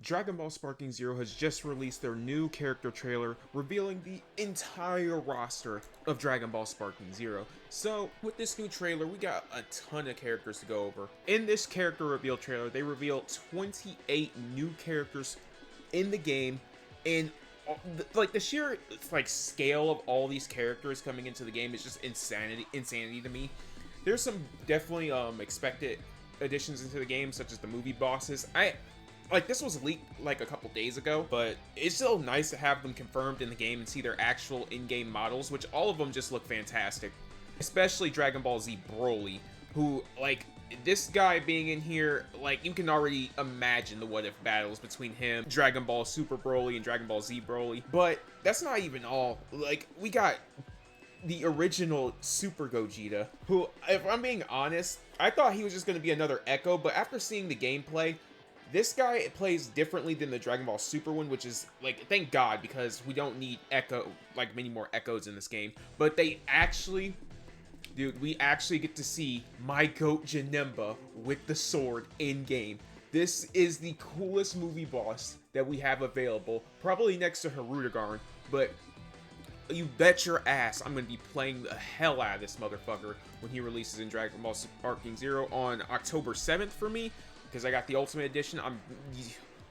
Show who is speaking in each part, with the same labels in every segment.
Speaker 1: Dragon Ball Sparking Zero has just released their new character trailer, revealing the entire roster of Dragon Ball Sparking Zero. So, with this new trailer, we got a ton of characters to go over. In this character reveal trailer, they reveal 28 new characters in the game, and like the sheer scale of all these characters coming into the game is just insanity to me. There's some definitely expected additions into the game, such as the movie bosses. This was leaked like a couple days ago, but it's still nice to have them confirmed in the game and see their actual in-game models, which all of them just look fantastic. Especially Dragon Ball Z Broly, who, this guy being in here, you can already imagine the what-if battles between him, Dragon Ball Super Broly, and Dragon Ball Z Broly. But that's not even all. We got the original Super Gogeta, who, if I'm being honest, I thought he was just going to be another Echo, but after seeing the gameplay, this guy plays differently than the Dragon Ball Super one, which is, thank God, because we don't need many more Echoes in this game. But they actually, dude, we actually get to see my GOAT Janemba with the sword in-game. This is the coolest movie boss that we have available, probably next to Hirudegarn, but you bet your ass I'm going to be playing the hell out of this motherfucker when he releases in Dragon Ball Sparking Zero on October 7th for me. Because I got the Ultimate Edition.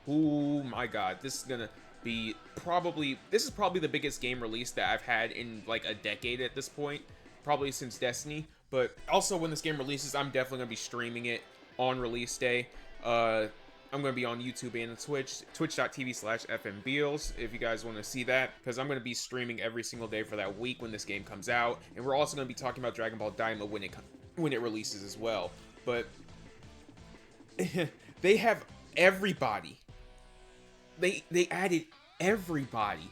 Speaker 1: Oh my god, this is gonna be probably the biggest game release that I've had in a decade at this point, probably since Destiny. But also, when this game releases, I'm definitely gonna be streaming it on release day. I'm gonna be on YouTube and Twitch, twitch.tv/FMBeals, if you guys want to see that, because I'm gonna be streaming every single day for that week when this game comes out. And we're also gonna be talking about Dragon Ball Daima when it releases as well. But they have everybody. They added everybody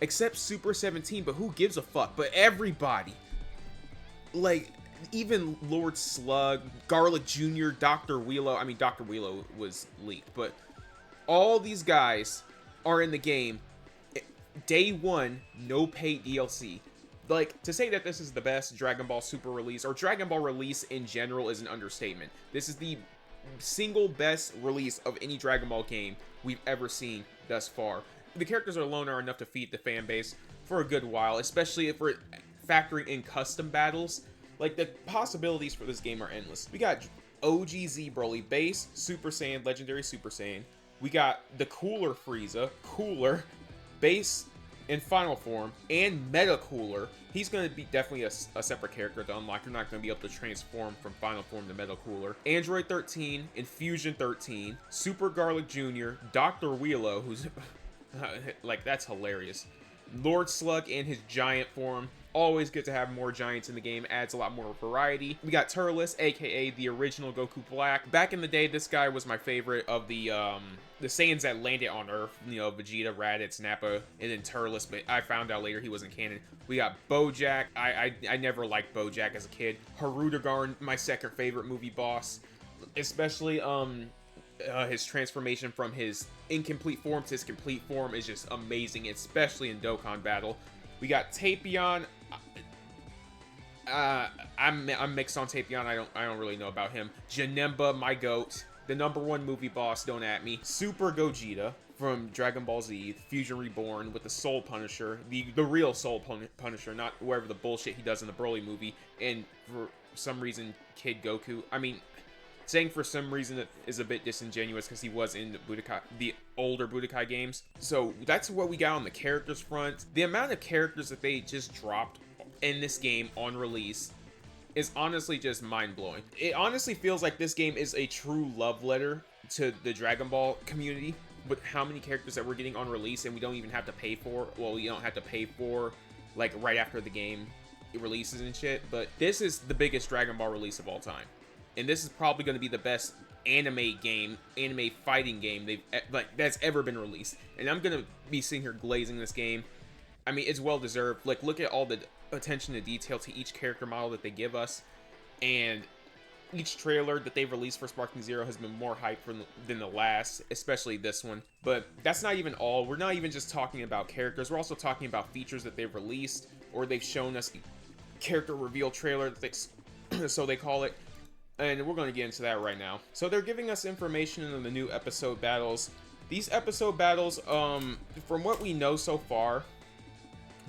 Speaker 1: except Super 17, but who gives a fuck? But everybody, even Lord Slug, Garlic Jr., Dr. Wheelo. I mean, Dr. Wheelo was leaked, but all these guys are in the game day one, no paid DLC. To say that this is the best Dragon Ball Super release, or Dragon Ball release in general, is an understatement. This is the single best release of any Dragon Ball game we've ever seen thus far. The characters alone are enough to feed the fan base for a good while, especially if we're factoring in custom battles. The possibilities for this game are endless. We got OG Z Broly, Base, Super Saiyan, Legendary Super Saiyan. We got the Cooler Frieza, Cooler, Base in Final Form, and Meta Cooler. He's going to be definitely a separate character to unlock. You're not going to be able to transform from Final Form to Meta Cooler. Android 13, Infusion 13, Super Garlic Jr., Dr. Wheelo, who's that's hilarious. Lord Slug in his giant form. Always good to have more giants in the game, adds a lot more variety. We got Turles, aka the original Goku Black. Back in the day, this guy was my favorite of the Saiyans that landed on Earth. Vegeta, Raditz, Nappa, and then Turles, but I found out later he wasn't canon. We got Bojack. I never liked Bojack as a kid. Hirudegarn, my second favorite movie boss. Especially his transformation from his incomplete form to his complete form is just amazing, especially in Dokkan Battle. We got Tapion. I'm mixed on Tapion. I don't really know about him. Janemba, my goat, the #1 movie boss. Don't at me. Super Gogeta from Dragon Ball Z, Fusion Reborn, with the Soul Punisher, the real Soul Punisher, not whatever the bullshit he does in the Broly movie. And for some reason, Kid Goku. I mean, saying for some reason it is a bit disingenuous because he was in the older Budokai games. So that's what we got on the characters front. The amount of characters that they just dropped in this game on release is honestly just mind-blowing. It honestly feels like this game is a true love letter to the Dragon Ball community, with how many characters that we're getting on release, and we don't even have to pay for. Well, we don't have to pay for right after the game releases and shit, but this is the biggest Dragon Ball release of all time. And this is probably going to be the best anime fighting game that's ever been released. And I'm going to be sitting here glazing this game. I mean, it's well deserved. Look at all the attention to detail to each character model that they give us. And each trailer that they've released for Sparking Zero has been more hype than the last, especially this one. But that's not even all. We're not even just talking about characters. We're also talking about features that they've released, or they've shown us character reveal trailer, so they call it. And we're going to get into that right now. So they're giving us information on the new episode battles These episode battles, from what we know so far,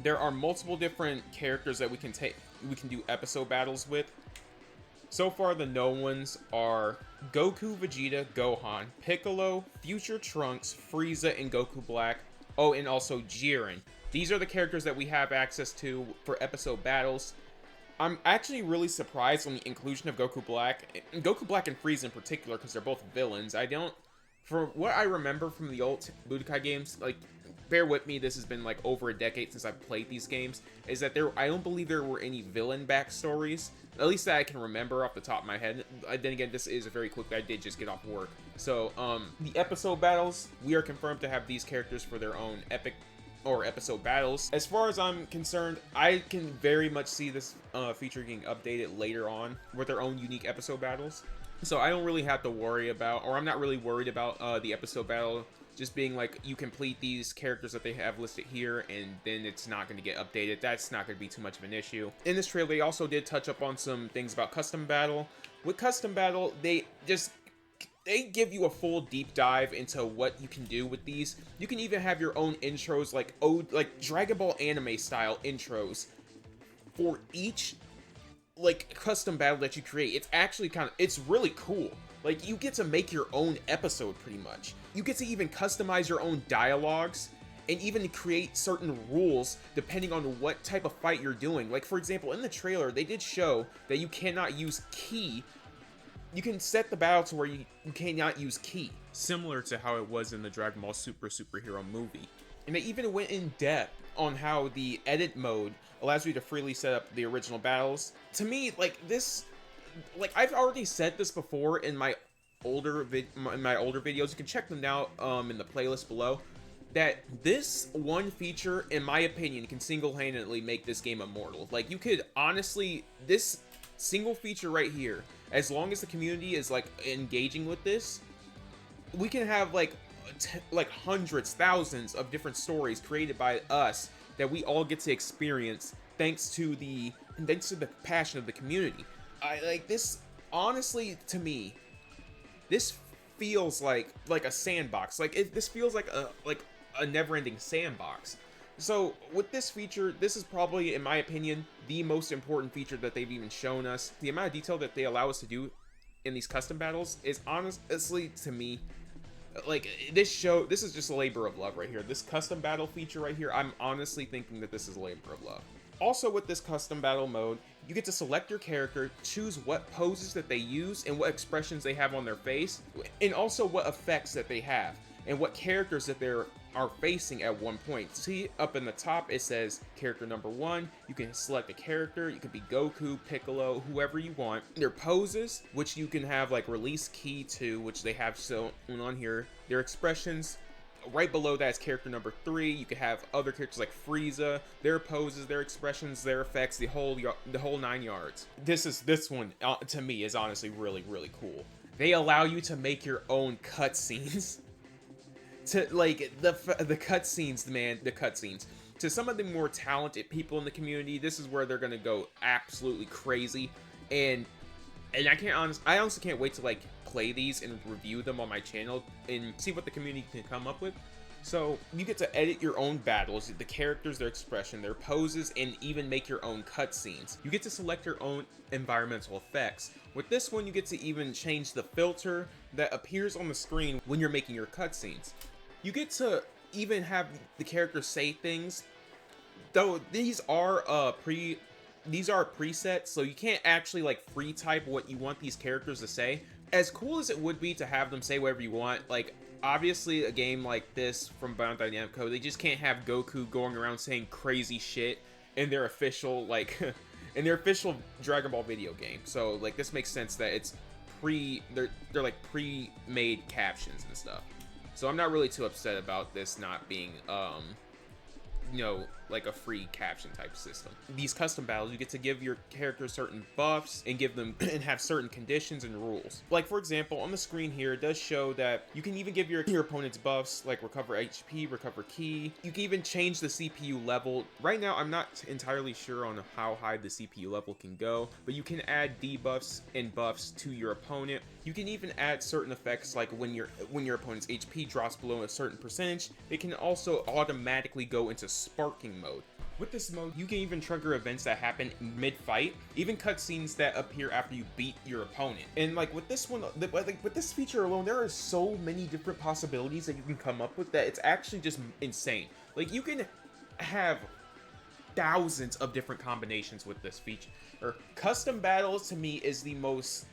Speaker 1: there are multiple different characters that we can do episode battles with. So far, the known ones are Goku, Vegeta, Gohan, Piccolo, Future Trunks, Frieza, and Goku Black. Oh, and also Jiren. These are the characters that we have access to for episode battles. I'm actually really surprised on the inclusion of Goku Black and Frieza in particular, because they're both villains. For what I remember from the old Budokai games, like, bear with me, this has been like over a decade since I've played these games, is that I don't believe there were any villain backstories, at least that I can remember off the top of my head. Then again, this is very quick, I did just get off work. So, the episode battles, we are confirmed to have these characters for their own episode battles. As far as I'm concerned, I can very much see this feature getting updated later on with their own unique episode battles. So I don't really have to worry about, or I'm not really worried about the episode battle just being like, you complete these characters that they have listed here and then it's not going to get updated. That's not going to be too much of an issue. In this trailer, they also did touch up on some things about custom battle. With custom battle, they give you a full deep dive into what you can do with these. You can even have your own intros, like Dragon Ball anime style intros for each like custom battle that you create. It's actually it's really cool. Like, you get to make your own episode pretty much. You get to even customize your own dialogues and even create certain rules depending on what type of fight you're doing. Like, for example, in the trailer, they did show that you cannot use ki. You can set the battle to where you cannot use ki, similar to how it was in the Dragon Ball Super superhero movie. And they even went in depth on how the edit mode allows you to freely set up the original battles. To me, I've already said this before in my older videos. You can check them out in the playlist below. That this one feature, in my opinion, can single-handedly make this game immortal. Like, you could honestly, this single feature right here, as long as the community is like engaging with this, we can have like hundreds, thousands of different stories created by us that we all get to experience thanks to the passion of the community. I like this. Honestly, to me, this feels like a sandbox. This feels like a never-ending sandbox. So with this feature, this is probably, in my opinion, the most important feature that they've even shown us. The amount of detail that they allow us to do in these custom battles is honestly, to me, like, this is just a labor of love right here. This custom battle feature right here, I'm honestly thinking that this is a labor of love. Also, with this custom battle mode, you get to select your character, choose what poses that they use and what expressions they have on their face, and also what effects that they have, and what characters that they are facing at one point. See, up in the top, it says character number 1. You can select a character. You can be Goku, Piccolo, whoever you want. Their poses, which you can have like release ki to, which they have shown on here. Their expressions. Right below that is character number 3. You could have other characters like Frieza, their poses, their expressions, their effects, the whole 9 yards. This one to me is honestly really, really cool. They allow you to make your own cutscenes. To like the cutscenes, man, the cutscenes. To some of the more talented people in the community, this is where they're gonna go absolutely crazy, and I honestly can't wait to like play these and review them on my channel and see what the community can come up with. So you get to edit your own battles, the characters, their expression, their poses, and even make your own cutscenes. You get to select your own environmental effects. With this one, you get to even change the filter that appears on the screen when you're making your cutscenes. You get to even have the characters say things, though these are presets, so you can't actually like free type what you want these characters to say. As cool as it would be to have them say whatever you want, like, obviously a game like this from Bandai Namco, they just can't have Goku going around saying crazy shit in their official Dragon Ball video game. So like, this makes sense that it's they're like pre-made captions and stuff. So I'm not really too upset about this not being like a free caption type system. These custom battles, you get to give your character certain buffs and give them and have certain conditions and rules. Like for example, on the screen here, it does show that you can even give your opponent's buffs like recover HP, recover ki. You can even change the CPU level. Right now, I'm not entirely sure on how high the CPU level can go, but you can add debuffs and buffs to your opponent. You can even add certain effects like when your opponent's HP drops below a certain percentage, it can also automatically go into sparking mode. With this mode, you can even trigger events that happen mid-fight, even cutscenes that appear after you beat your opponent. And like with this one, like with this feature alone, there are so many different possibilities that you can come up with that it's actually just insane. Like you can have thousands of different combinations with this feature. Custom battles to me is the most.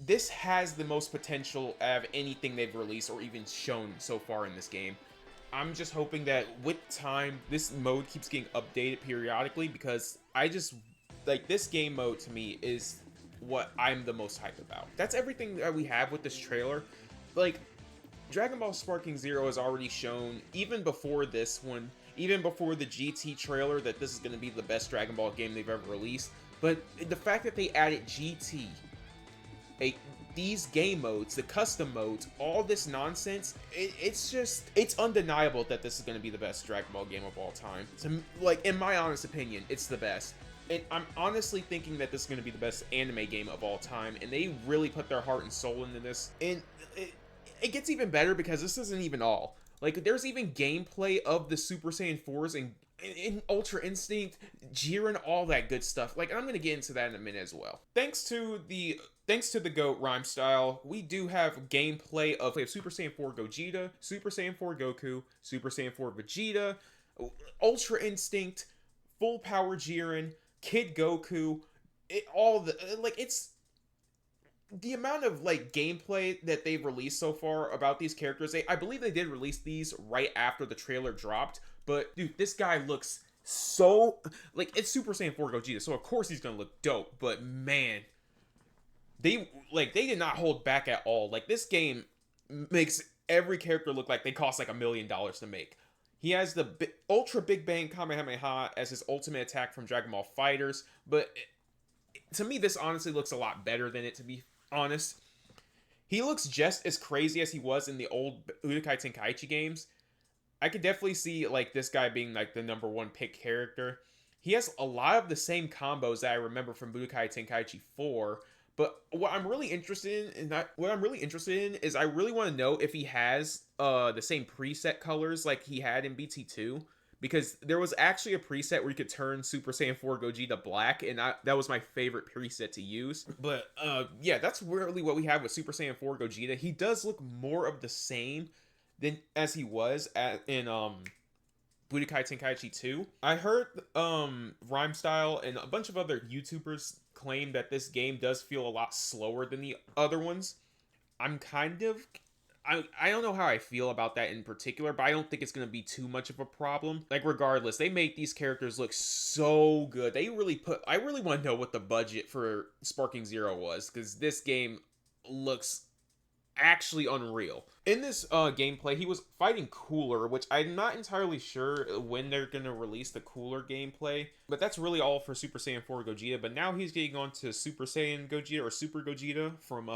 Speaker 1: This has the most potential of anything they've released or even shown so far in this game. I'm just hoping that with time, this mode keeps getting updated periodically, because I just, like, this game mode to me is what I'm the most hyped about. That's everything that we have with this trailer. Like, Dragon Ball Sparking Zero has already shown, even before this one, even before the GT trailer, that this is going to be the best Dragon Ball game they've ever released. But the fact that they added GT, these game modes, the custom modes, all this nonsense, it's undeniable that this is going to be the best Dragon Ball game of all time. Like, in my honest opinion, it's the best. And I'm honestly thinking that this is going to be the best anime game of all time, and they really put their heart and soul into this. And it gets even better because this isn't even all. Like, there's even gameplay of the Super Saiyan 4s and Ultra Instinct, Jiren, all that good stuff. Like, I'm going to get into that in a minute as well. Thanks to the GOAT Rhyme Style, we do have gameplay of Super Saiyan 4 Gogeta, Super Saiyan 4 Goku, Super Saiyan 4 Vegeta, Ultra Instinct, Full Power Jiren, Kid Goku, it's the amount of like gameplay that they've released so far about these characters. I believe they did release these right after the trailer dropped, but dude, this guy looks so like, it's Super Saiyan 4 Gogeta, so of course he's gonna look dope, but man, they did not hold back at all. Like, this game makes every character look like they cost like $1 million to make. He has the Ultra Big Bang Kamehameha as his ultimate attack from Dragon Ball FighterZ, but to me, this honestly looks a lot better than it, to be honest. He looks just as crazy as he was in the old Budokai Tenkaichi games. I could definitely see like this guy being like the #1 pick character. He has a lot of the same combos that I remember from Budokai Tenkaichi 4, but what I'm really interested in is I really want to know if he has the same preset colors like he had in BT2. Because there was actually a preset where you could turn Super Saiyan 4 Gogeta black, and that was my favorite preset to use. But yeah, that's really what we have with Super Saiyan 4 Gogeta. He does look more of the same than as he was in Budokai Tenkaichi 2. I heard Rhyme Style and a bunch of other YouTubers claim that this game does feel a lot slower than the other ones. I don't know how I feel about that in particular, but I don't think it's going to be too much of a problem. Like, regardless, they make these characters look so good. I really want to know what the budget for Sparking Zero was, because this game looks actually unreal. In this gameplay, he was fighting Cooler, which I'm not entirely sure when they're going to release the Cooler gameplay, but that's really all for Super Saiyan 4 Gogeta. But now he's getting on to Super Saiyan Gogeta, or Super Gogeta from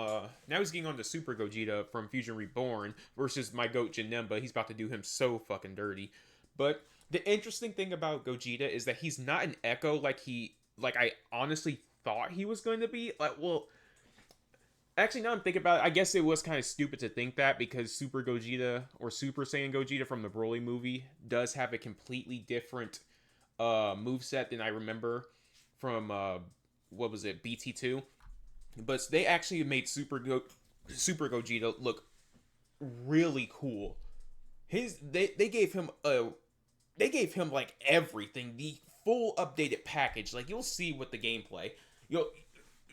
Speaker 1: Super Gogeta from Fusion Reborn versus my GOAT Janemba. He's about to do him so fucking dirty. But the interesting thing about Gogeta is that he's not an Echo like I honestly thought he was going to be. Actually, now I'm thinking about it, I guess it was kind of stupid to think that, because Super Gogeta, or Super Saiyan Gogeta from the Broly movie, does have a completely different moveset than I remember from, what was it, BT2? But they actually made Super Gogeta look really cool. They gave him like everything, the full updated package. Like, you'll see with the gameplay.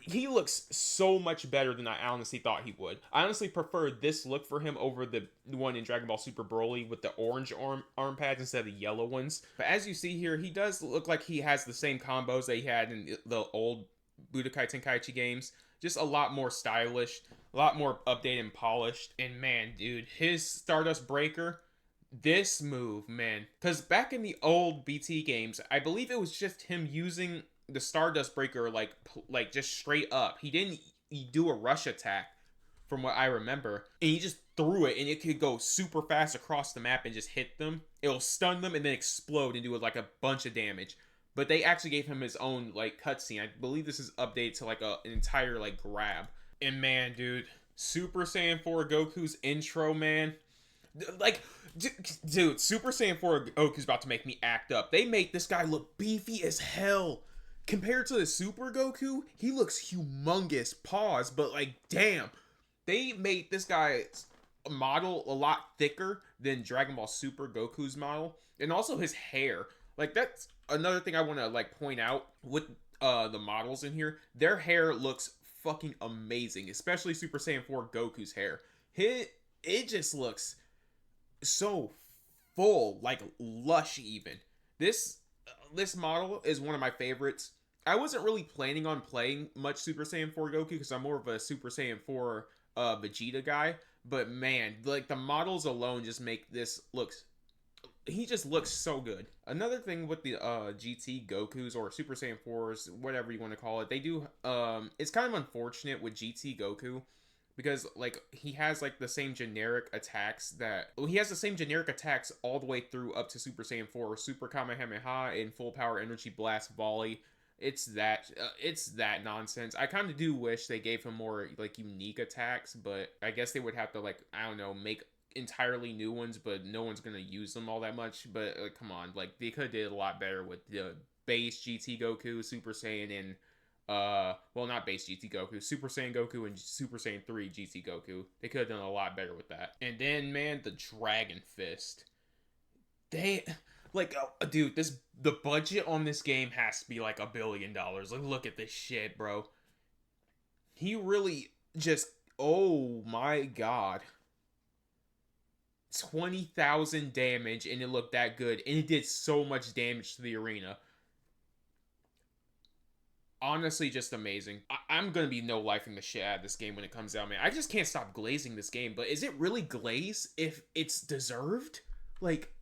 Speaker 1: He looks so much better than I honestly thought he would. I honestly prefer this look for him over the one in Dragon Ball Super Broly with the orange arm pads instead of the yellow ones. But as you see here, he does look like he has the same combos that he had in the old Budokai Tenkaichi games. Just a lot more stylish, a lot more updated and polished. And man, dude, his Stardust Breaker, This move, man. Because back in the old BT games, I believe it was just him using the Stardust Breaker like just straight up. He didn't do a rush attack from what I remember. And he just threw it and it could go super fast across the map and just hit them. It'll stun them and then explode and do like a bunch of damage. But they actually gave him his own like cutscene. I believe this is updated to like an entire like grab. And man, dude, Super Saiyan 4 Goku's intro, man. Like, dude, Super Saiyan 4 Goku's about to make me act up. They make this guy look beefy as hell. Compared to the Super Goku, he looks humongous. Pause, but like, damn. They made this guy's model a lot thicker than Dragon Ball Super Goku's model. And also his hair. Like, that's another thing I want to, like, point out with the models in here. Their hair looks fucking amazing. Especially Super Saiyan 4 Goku's hair. It just looks so full, like lush even. This model is one of my favorites. I wasn't really planning on playing much Super Saiyan 4 Goku because I'm more of a Super Saiyan 4 Vegeta guy, but man, like the models alone just make this looks he just looks so good. Another thing with the GT Gokus or Super Saiyan 4s, whatever you want to call it, they do it's kind of unfortunate with GT Goku because like he has like the same generic attacks he has the same generic attacks all the way through up to Super Saiyan 4, Super Kamehameha and Full Power Energy Blast Volley. It's that nonsense. I kind of do wish they gave him more like unique attacks, but I guess they would have to like I don't know make entirely new ones, but no one's gonna use them all that much. But come on, like they could have did a lot better with the base GT Goku, Super Saiyan, and well, not base GT Goku, Super Saiyan Goku, and Super Saiyan 3 GT Goku. They could have done a lot better with that. And then, man, the Dragon Fist. They, like, dude, the budget on this game has to be like $1 billion. Like, look at this shit, bro. He really just, oh my god. 20,000 damage, and it looked that good, and it did so much damage to the arena. Honestly, just amazing. I'm gonna be no lifing the shit out of this game when it comes out, man. I just can't stop glazing this game, but is it really glaze if it's deserved? Like,